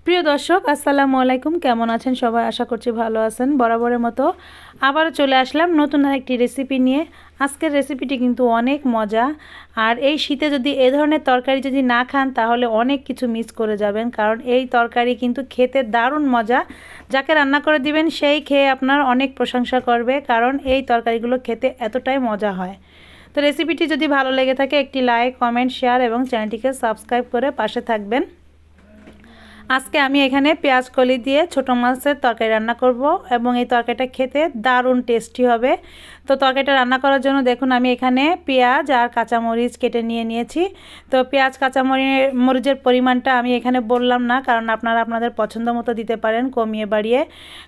প্রিয় দর্শক আসসালামু আলাইকুম, কেমন আছেন সবাই? আশা করছি ভালো আছেন। বরাবরের মতো আবারও চলে আসলাম নতুন আরেকটি রেসিপি নিয়ে। আজকের রেসিপিটি কিন্তু অনেক মজা, আর এই শীতে যদি এ ধরনের তরকারি যদি না খান তাহলে অনেক কিছু মিস করে যাবেন, কারণ এই তরকারি কিন্তু খেতে দারুণ মজা। যাকে রান্না করে দিবেন সেই খেয়ে আপনার অনেক প্রশংসা করবে, কারণ এই তরকারিগুলো খেতে এতটাই মজা হয়। তো রেসিপিটি যদি ভালো লেগে থাকে একটি লাইক, কমেন্ট, শেয়ার এবং চ্যানেলটিকে সাবস্ক্রাইব করে পাশে থাকবেন। আজকে আমি এখানে পেঁয়াজ কলি দিয়ে ছোটো মাছের তরকারি রান্না করব এবং এই তরকারিটা খেতে দারুণ টেস্টি হবে। তো তরকারিটা রান্না করার জন্য দেখুন আমি এখানে পেঁয়াজ আর কাঁচামরিচ কেটে নিয়েছি। তো পেঁয়াজ মরিচের পরিমাণটা আমি এখানে বললাম না, কারণ আপনারা আপনাদের পছন্দ মতো দিতে পারেন কমিয়ে বাড়িয়ে,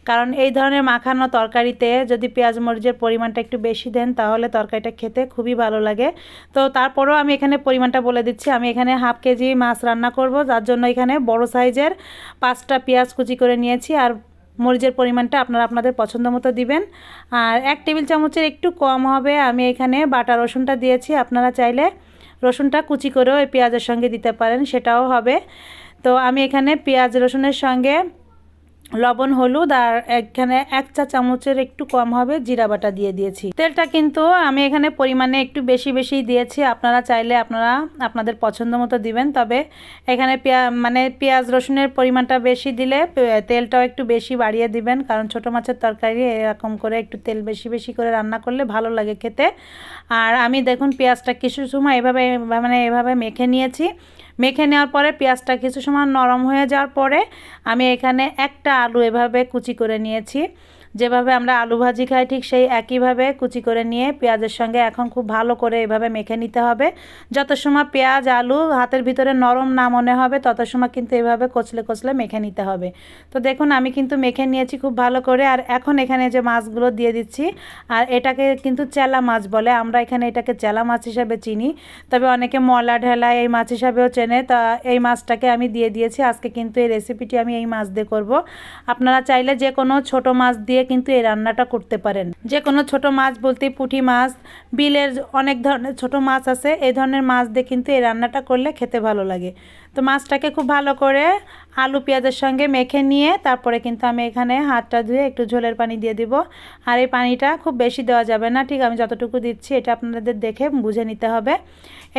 কারণ এই ধরনের মাখানো তরকারিতে যদি পেঁয়াজ মরিচের পরিমাণটা একটু বেশি দেন তাহলে তরকারিটা খেতে খুবই ভালো লাগে। তো তারপরেও আমি এখানে পরিমাণটা বলে দিচ্ছি। আমি এখানে হাফ কেজি মাছ রান্না করব, যার জন্য এখানে বড় সাইজের 5টা পেঁয়াজ কুচি করে নিয়েছি। আর মরিচের পরিমাণটা আপনারা আপনাদের পছন্দ মতো দিবেন। আর 1 টেবিল চামচের একটু কম হবে আমি এখানে বাটা রসুনটা দিয়েছি। আপনারা চাইলে রসুনটা কুচি করেও এই পেঁয়াজের সঙ্গে দিতে পারেন, সেটাও হবে। তো আমি এখানে পেঁয়াজ রসুনের সঙ্গে লবণ, হলুদ আর এখানে 1 চা চামচের একটু কম হবে জিরা বাটা দিয়ে দিয়েছি। তেলটা কিন্তু আমি এখানে পরিমাণে একটু বেশি দিয়েছি, আপনারা চাইলে আপনারা আপনাদের পছন্দ মতো দিবেন। তবে এখানে পেঁয়াজ রসুনের পরিমাণটা বেশি দিলে তেলটাও একটু বেশি বাড়িয়ে দিবেন, কারণ ছোটো মাছের তরকারি এরকম করে একটু তেল বেশি করে রান্না করলে ভালো লাগে খেতে। আর আমি দেখুন পেঁয়াজটা কিছু সময় এভাবে মেখে নিয়েছি। মেখে নেওয়ার পরে পেঁয়াজটা কিছু সময় নরম হয়ে যাওয়ার পরে আমি এখানে একটা আলু এভাবে কুচি করে নিয়েছি। যেভাবে আমরা আলু ভাজি খাই ঠিক সেই একইভাবে কুচি করে নিয়ে পেঁয়াজের সঙ্গে এখন খুব ভালো করে এভাবে মেখে নিতে হবে। যত সময় পেঁয়াজ আলু হাতের ভিতরে নরম না মনে হবে তত সময় কিন্তু এভাবে কচলে মেখে নিতে হবে। তো দেখুন আমি কিন্তু মেখে নিয়েছি খুব ভালো করে। আর এখন এখানে যে মাছগুলো দিয়ে দিচ্ছি, আর এটাকে কিন্তু চেলা মাছ বলে, আমরা এখানে এটাকে চেলা মাছ হিসাবে চিনি, তবে অনেকে মলা ঢেলা এই মাছ হিসাবেও চেনে। তা এই মাছটাকে আমি দিয়ে দিয়েছি। আজকে কিন্তু এই রেসিপিটি আমি এই মাছ দিয়ে করব। আপনারা চাইলে যে কোনো ছোট মাছ দিয়ে কিন্তু এই রান্নাটা করতে পারেন। যে কোনো ছোট মাছ বলতে পুঁটি মাছ, বিলের অনেক ধরনের ছোট মাছ আছে, এই ধরনের মাছ দিয়ে কিন্তু এই রান্নাটা করলে খেতে ভালো লাগে। তো মাছটাকে খুব ভালো করে আলু পেঁয়াজের সঙ্গে মেখে নিয়ে তারপরে কিন্তু আমি এখানে হাতটা ধুয়ে একটু ঝোলের পানি দিয়ে দিব। আর এই পানিটা খুব বেশি দেওয়া যাবে না, ঠিক আমি যতটুকু দিচ্ছি এটা আপনাদের দেখে বুঝে নিতে হবে।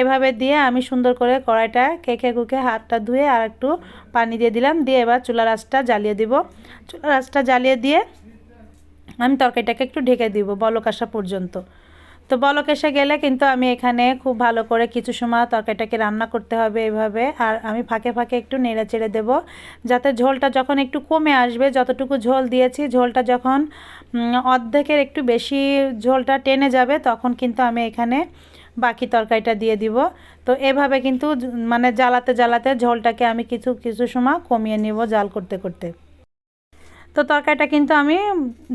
এভাবে দিয়ে আমি সুন্দর করে কড়াইটা কেকে কুকে হাতটা ধুয়ে আর একটু পানি দিয়ে দিলাম, দিয়ে এবার চুলার আঁচটা জ্বালিয়ে দিব। চুলার আঁচটা জ্বালিয়ে দিয়ে আমি তরকারিটাকে একটু ঢেকে দিব বলক আসা পর্যন্ত। তো বলক এসে গেলে কিন্তু আমি এখানে খুব ভালো করে কিছু সময় তরকারিটাকে রান্না করতে হবে এভাবে। আর আমি ফাঁকে একটু নেড়ে চেড়ে দেবো, যাতে ঝোলটা যখন একটু কমে আসবে, যতটুকু ঝোল দিয়েছি ঝোলটা যখন অর্ধেকের একটু বেশি ঝোলটা টেনে যাবে তখন কিন্তু আমি এখানে বাকি তরকারিটা দিয়ে দিব। তো এভাবে কিন্তু জ্বালাতে ঝোলটাকে আমি কিছু সময় কমিয়ে নিব জাল করতে। তো তরকারিটা কিন্তু আমি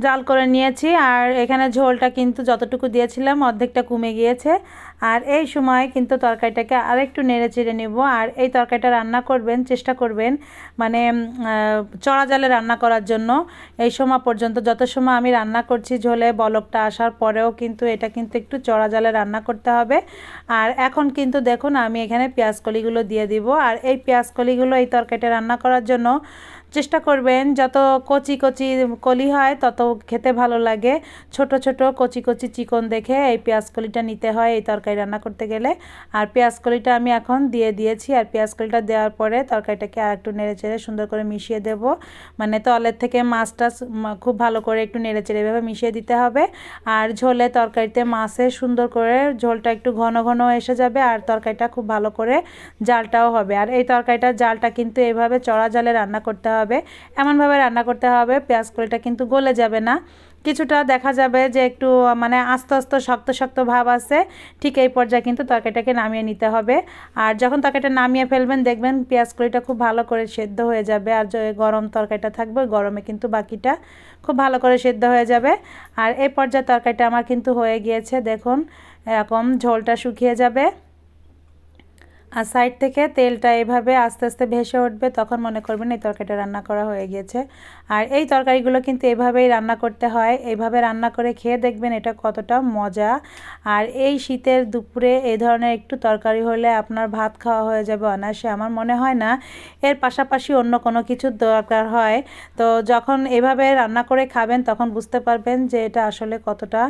জাল করে নিয়েছি, আর এখানে ঝোলটা কিন্তু যতটুকু দিয়েছিলাম অর্ধেকটা কমে গিয়েছে। আর এই সময় কিন্তু তরকারিটাকে আরেকটু নেড়ে চেড়ে নেব। আর এই তরকারিটা রান্না করবেন, চেষ্টা করবেন চড়া জালে রান্না করার জন্য। এই সময় পর্যন্ত যত সময় আমি রান্না করছি ঝোলে বলকটা আসার পরেও কিন্তু এটা কিন্তু একটু চড়া জালে রান্না করতে হবে। আর এখন কিন্তু দেখুন আমি এখানে পেঁয়াজ কলিগুলো দিয়ে দিব। আর এই পেঁয়াজ কলিগুলো এই তরকারিটা রান্না করার জন্য চেষ্টা করবেন যত কচি কলি হয় তত খেতে ভালো লাগে। ছোট কচি চিকন দেখে এই পেঁয়াজ কলিটা নিতে হয় এই তরকারি রান্না করতে গেলে। আর পেঁয়াজ কলিটা আমি এখন দিয়ে দিয়েছি। আর পেঁয়াজ কলিটা দেওয়ার পরে তরকারিটাকে আর একটু নেড়ে চেড়ে সুন্দর করে মিশিয়ে দেব। তলের থেকে মাছটা খুব ভালো করে একটু নেড়ে চেড়ে এভাবে মিশিয়ে দিতে হবে। আর ঝোলে তরকারিতে মাছে সুন্দর করে ঝোলটা একটু ঘন এসে যাবে, আর তরকারিটা খুব ভালো করে জালটাও হবে। আর এই তরকারিটার জালটা কিন্তু এইভাবে চড়া জালে রান্না করতে হবে, এমনভাবে রান্না করতে হবে পেঁয়াজ কলিটা কিন্তু গলে যাবে না। কিছুটা দেখা যাবে যে একটু আস্তে শক্ত ভাব আছে, ঠিক এই পর্যায়ে কিন্তু তরকারিটাকে নামিয়ে নিতে হবে। আর যখন তরকারিটা নামিয়ে ফেলবেন দেখবেন পেঁয়াজ কলিটা খুব ভালো করে সেদ্ধ হয়ে যাবে। আর যে গরম তরকারিটা থাকবে গরমে কিন্তু বাকিটা খুব ভালো করে সেদ্ধ হয়ে যাবে। আর এই পর্যায়ে তরকারিটা আমার কিন্তু হয়ে গিয়েছে, দেখুন এরকম ঝোলটা শুকিয়ে যাবে। আর সাইড থেকে তেলটা এভাবে আস্তে আস্তে ভেসে উঠবে, তখন মনে করবেন এই তরকারিটা রান্না করা হয়ে গিয়েছে। আর এই তরকারিগুলো কিন্তু এভাবেই রান্না করতে হয়, এইভাবে রান্না করে খেয়ে দেখবেন এটা কতটা মজা। আর এই শীতের দুপুরে এই ধরনের একটু তরকারি হলে আপনার ভাত খাওয়া হয়ে যাবে অনায়াসে। আমার মনে হয় না এর পাশাপাশি অন্য কোনো কিছুর দরকার হয়। তো যখন এভাবে রান্না করে খাবেন তখন বুঝতে পারবেন যে এটা আসলে কতটা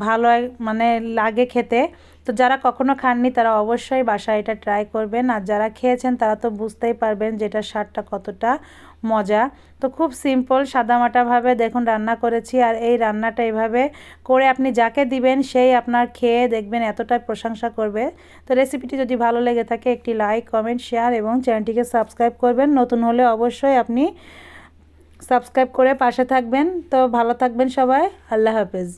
ভালো মানে লাগে খেতে। তো যারা কখনো খাননি তারা অবশ্যই বাসায় এটা ট্রাই করবেন, আর যারা খেয়েছেন তারা তো বুঝতেই পারবেন যে এটার স্বাদটা কতটা মজা। তো খুব সিম্পল সাদামাটাভাবে দেখুন রান্না করেছি, আর এই রান্নাটা এভাবে করে আপনি যাকে দিবেন সেই আপনার খেয়ে দেখবেন এতটাই প্রশংসা করবে। তো রেসিপিটি যদি ভালো লেগে থাকে একটি লাইক, কমেন্ট, শেয়ার এবং চ্যানেলটিকে সাবস্ক্রাইব করবেন। নতুন হলে অবশ্যই আপনি সাবস্ক্রাইব করে পাশে থাকবেন। তো ভালো থাকবেন সবাই, আল্লাহ হাফেজ।